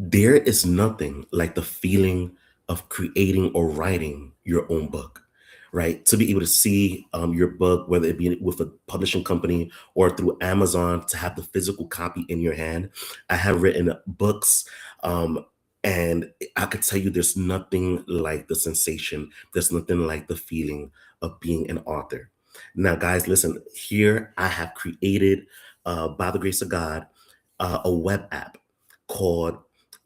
There is nothing like the feeling of creating or writing your own book, right? To be able to see your book, whether it be with a publishing company or through Amazon, to have the physical copy in your hand. I have written books, um, and I could tell you there's nothing like the sensation, there's nothing like the feeling of being an author. Now, guys, listen, here I have created, by the grace of God, a web app called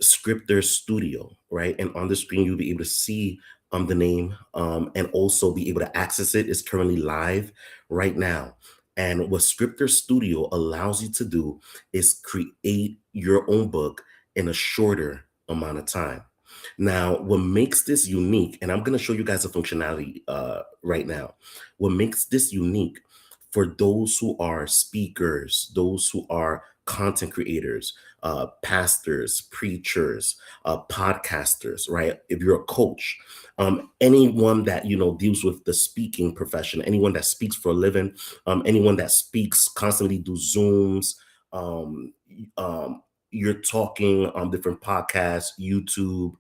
Scriptor Studio, right? And on the screen, you'll be able to see the name, and also be able to access it. It's currently live right now. And what Scriptor Studio allows you to do is create your own book in a shorter amount of time. Now, what makes this unique, and I'm going to show you guys the functionality right now. What makes this unique for those who are speakers, those who are content creators, pastors, preachers, podcasters, right? If you're a coach, anyone that deals with the speaking profession, anyone that speaks for a living, anyone that speaks constantly, do Zooms, um, you're talking on different podcasts, YouTube,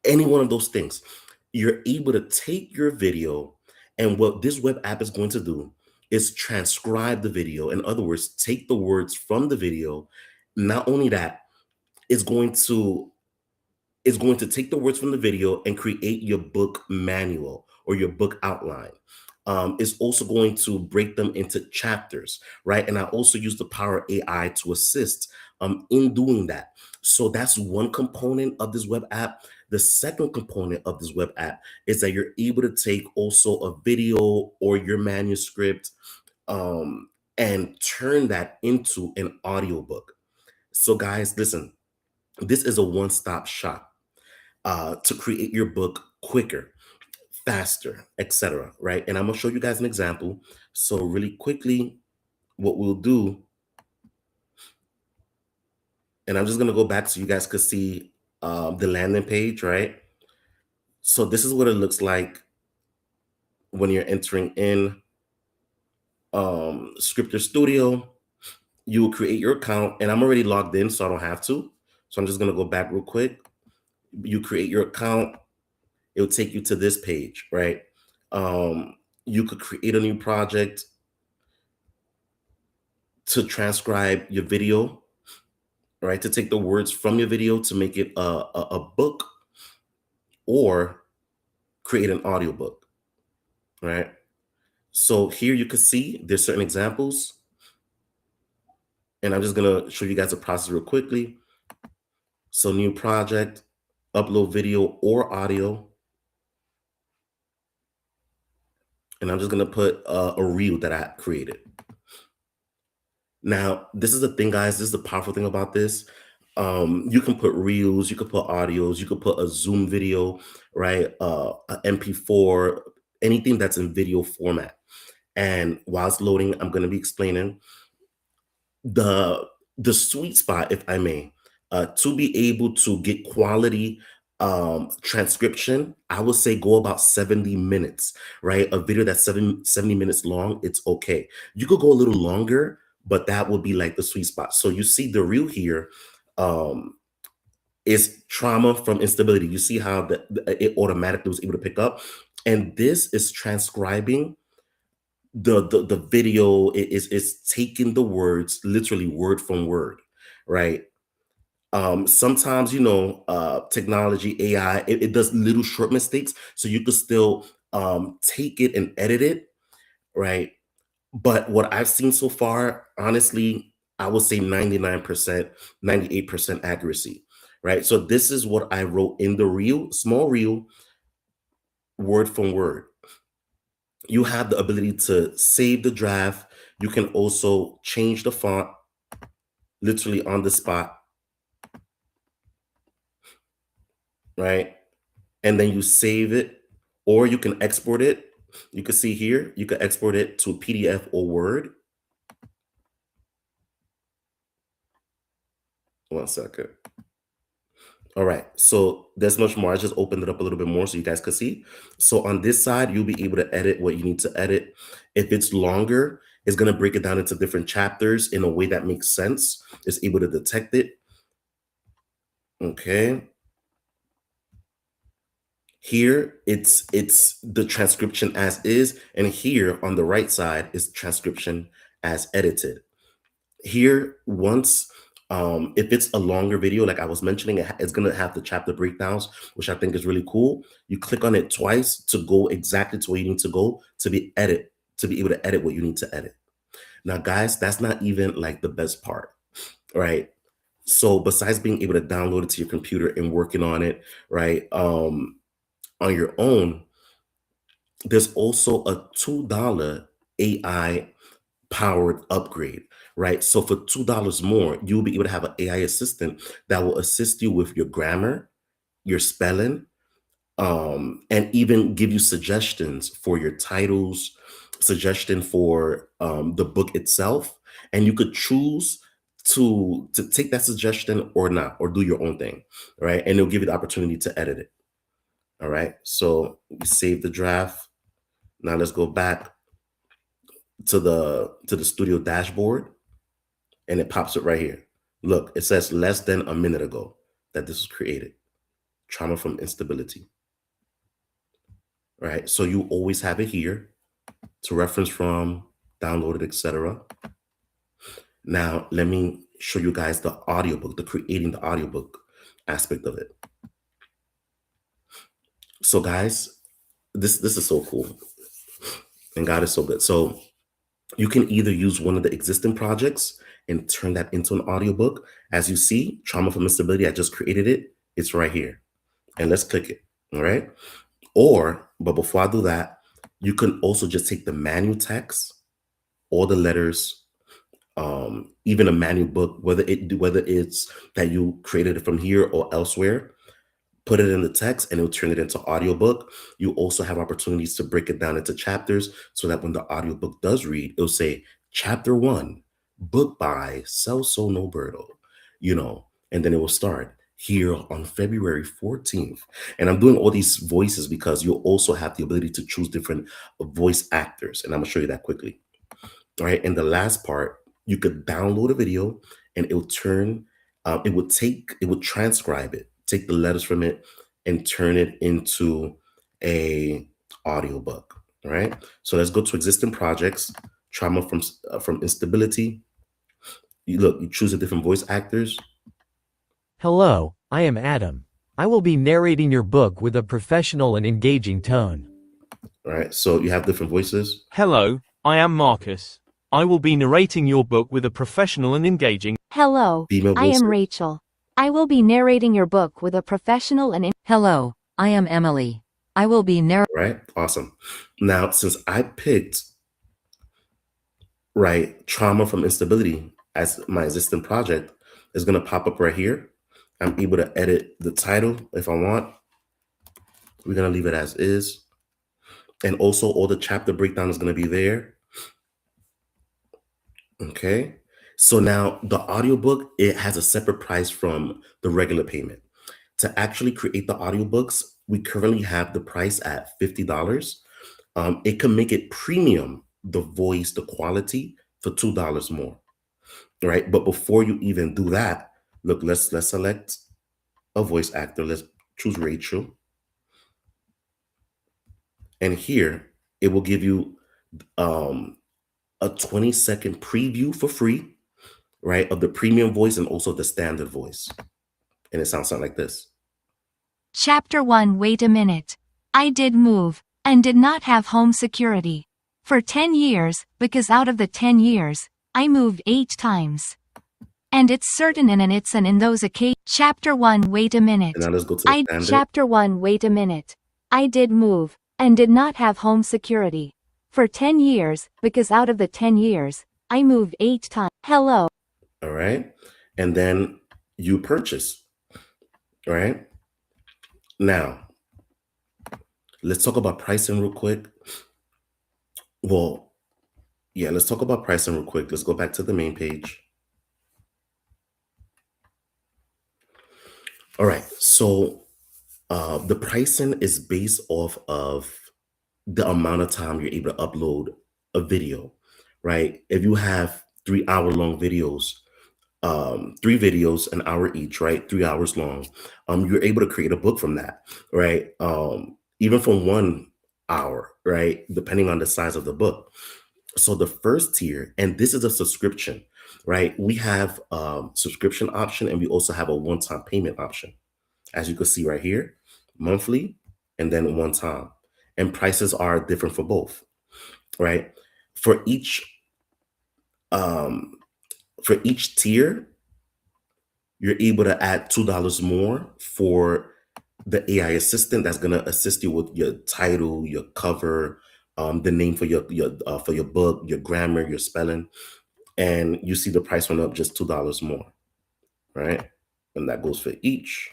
any one of those things, you're able to take your video, and what this web app is going to do is transcribe the video. In other words, take the words from the video. Not only that, it's going to take the words from the video and create your book manual or your book outline. It's also going to break them into chapters, right? And I also use the power of AI to assist in doing that. So that's one component of this web app. The second component of this web app is that you're able to take also a video or your manuscript, um, and turn that into an audiobook. So, guys, listen, this is a one-stop shop to create your book quicker, faster, etc. Right? And I'm gonna show you guys an example. So really quickly, what we'll do, and I'm just gonna go back so you guys could see the landing page, right? So this is what it looks like when you're entering in Scriptor Studio. You will create your account, and I'm already logged in, so I don't have to. So I'm just gonna go back real quick. You create your account, it'll take you to this page, right? You could create a new project to transcribe your video, right? To take the words from your video to make it a book, or create an audiobook, right? So here you can see there's certain examples, and I'm just gonna show you guys the process real quickly. So new project, upload video or audio, and I'm just gonna put a reel that I created. Now, this is the thing, guys. This is the powerful thing about this. You can put reels, you could put audios, you could put a Zoom video, right? A MP4, anything that's in video format. And while it's loading, I'm going to be explaining the sweet spot, if I may, to be able to get quality transcription. I would say go about 70 minutes, right? A video that's 70 minutes long, it's okay. You could go a little longer, but that would be like the sweet spot. So you see the reel here, um is trauma from instability. You see how it automatically was able to pick up, and this is transcribing the video. It is taking the words literally word from word, right? Sometimes, technology, AI, it does little short mistakes, so you could still take it and edit it, right? But what I've seen so far, honestly, I would say 99%, 98% accuracy, right? So this is what I wrote in the reel, small reel, word from word. You have the ability to save the draft. You can also change the font literally on the spot, right? And then you save it, or you can export it. You can see here, you can export it to PDF or Word. One second. All right, so there's much more. I just opened it up a little bit more so you guys could see. So on this side, you'll be able to edit what you need to edit. If it's longer, it's going to break it down into different chapters in a way that makes sense. It's able to detect it. Okay. Here it's the transcription as is, and here on the right side is transcription as edited. Here, once if it's a longer video, like I was mentioning, it's gonna have the chapter breakdowns, which I think is really cool. You click on it twice to go exactly to where you need to go to be able to edit what you need to edit. Now, guys, that's not even like the best part, right? So besides being able to download it to your computer and working on it, right, on your own, there's also a $2 AI powered upgrade, right? So for $2 more, you'll be able to have an AI assistant that will assist you with your grammar, your spelling, and even give you suggestions for your titles, suggestion for the book itself, and you could choose to take that suggestion or not, or do your own thing, right? And it'll give you the opportunity to edit it. All right. So we save the draft. Now let's go back to the studio dashboard, and it pops up right here. Look, it says less than a minute ago that this was created. Trauma from instability. Right? So you always have it here to reference from, download it, etc. Now, let me show you guys the audiobook, the creating the audiobook aspect of it. So guys, this is so cool. And God is so good. So you can either use one of the existing projects and turn that into an audiobook. As you see, Trauma from Instability, I just created it. It's right here. And let's click it. All right. Or, but before I do that, you can also just take the manual text, all the letters, even a manual book, whether it's that you created it from here or elsewhere, put it in the text and it'll turn it into audiobook. You also have opportunities to break it down into chapters so that when the audiobook does read, it'll say chapter 1, book by Celso Noberto, and then it will start here on February 14th. And I'm doing all these voices because you'll also have the ability to choose different voice actors. And I'm gonna show you that quickly. All right. And the last part, you could download a video and it would transcribe it, take the letters from it and turn it into a audiobook. All right. So let's go to existing projects, trauma from instability. You choose the different voice actors. Hello, I am Adam. I will be narrating your book with a professional and engaging tone. All right. So you have different voices. Hello, I am Marcus. I will be narrating your book with a professional and engaging. Hello, Female I voices. am Rachel. I will be narrating your book with a professional and Hello, I am Emily. I will be Right. Awesome. Now, since I picked trauma from instability as my existing project, is going to pop up right here. I'm able to edit the title if I want. We're going to leave it as is. And also all the chapter breakdown is going to be there. Okay. So now the audiobook, it has a separate price from the regular payment. To actually create the audiobooks, we currently have the price at $50. It can make it premium, the voice, the quality for $2 more. Right. But before you even do that, look, let's select a voice actor. Let's choose Rachel. And here it will give you a 20-second preview for free, right, of the premium voice and also the standard voice. And it sounds something like this. Chapter 1. Wait a minute. I did move, and did not have home security. For 10 years, because out of the 10 years, I moved 8 times. And it's certain and in those occasions. Chapter 1. Wait a minute. And now let's go to the standard. Chapter 1. Wait a minute. I did move, and did not have home security. For 10 years, because out of the 10 years, I moved 8 times. Hello. All right. And then you purchase. All right. Now, let's talk about pricing real quick. Well, yeah, let's talk about pricing real quick. Let's go back to the main page. All right. So the pricing is based off of the amount of time you're able to upload a video, right? If you have 3-hour long videos, three videos, an hour each, right? 3 hours long. You're able to create a book from that, right? Even from 1 hour, right? Depending on the size of the book. So the first tier, and this is a subscription, right? We have subscription option, and we also have a one-time payment option, as you can see right here, monthly and then one time. And prices are different for both, right? For each um, for each tier, you're able to add $2 more for the AI assistant that's gonna assist you with your title, your cover, the name for your book, your grammar, your spelling, and you see the price went up just $2 more, right? And that goes for each.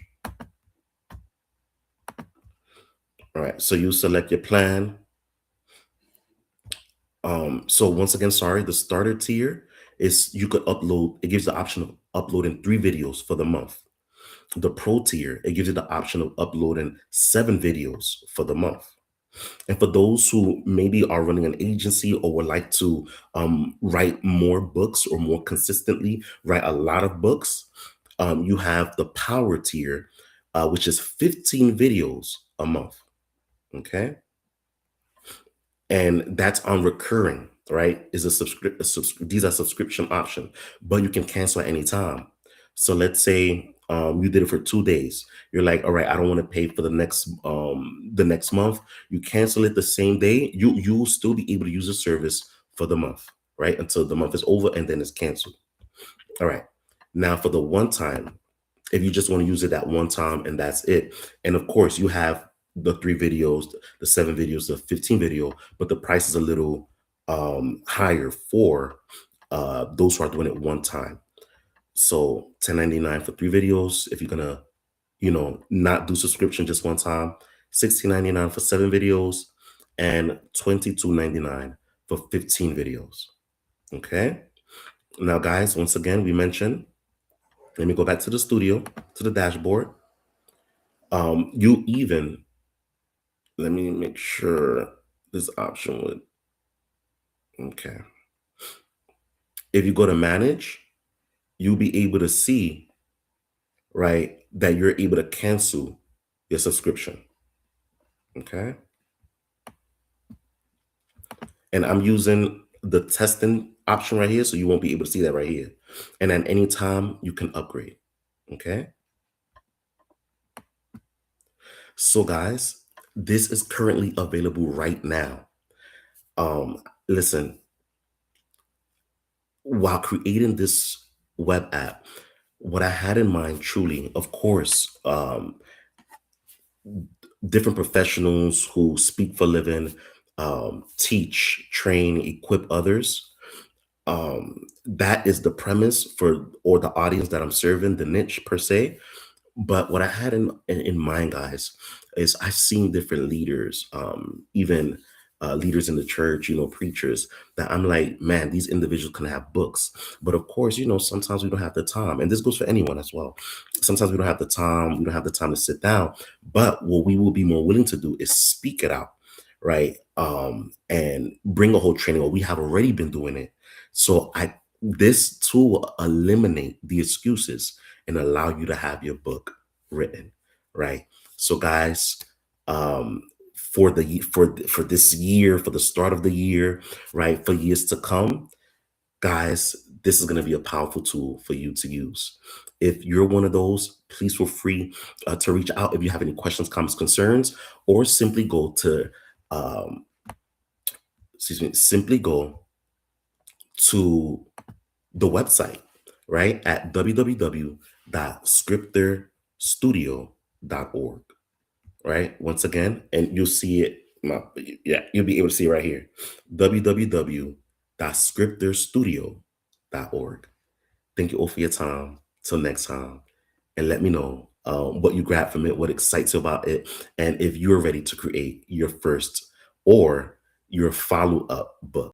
All right, so you select your plan. So once again, sorry, the starter tier is you could upload, it gives the option of uploading 3 videos for the month. The pro tier, it gives you the option of uploading 7 videos for the month. And for those who maybe are running an agency or would like to write more books or more consistently write a lot of books, you have the power tier, which is 15 videos a month. Okay. And that's on recurring, right? Is these are subscription option, but you can cancel at any time. So let's say you did it for 2 days. You're like, all right, I don't want to pay for the next month. You cancel it the same day. You will still be able to use the service for the month, right? Until the month is over and then it's canceled. All right. Now for the one time, if you just want to use it that one time and that's it. And of course, you have the 3 videos, the 7 videos, the 15 video, but the price is a little higher for those who are doing it one time. So $10.99 for 3 videos. If you're gonna, not do subscription just one time, $16.99 for 7 videos, and $22.99 for 15 videos. Okay. Now, guys, once again, we mentioned. Let me go back to the studio, to the dashboard. Let me make sure this option would, okay. If you go to manage, you'll be able to see, right, that you're able to cancel your subscription. Okay. And I'm using the testing option right here, so you won't be able to see that right here. And at any time you can upgrade. Okay. So guys, this is currently available right now. Listen, while creating this web app, what I had in mind truly, of course, different professionals who speak for a living, teach, train, equip others. That is the premise for, or the audience that I'm serving, the niche per se. But what I had in mind, guys, is I've seen different leaders, even leaders in the church, preachers, that I'm like, man, these individuals can have books. But of course, sometimes we don't have the time. And this goes for anyone as well. Sometimes we don't have the time. We don't have the time to sit down. But what we will be more willing to do is speak it out, right? And bring a whole training. Or we have already been doing it. So this tool will eliminate the excuses and allow you to have your book written, right? So guys, for this year, for the start of the year, right, for years to come, guys, this is going to be a powerful tool for you to use. If you're one of those, please feel free to reach out if you have any questions, comments, concerns, or simply go to the website, right, at www.scriptorstudio.org, right? Once again, and you'll see it. You'll be able to see it right here, www.scriptorstudio.org. Thank you all for your time. Till next time, and let me know what you grab from it, what excites you about it, and if you're ready to create your first or your follow-up book.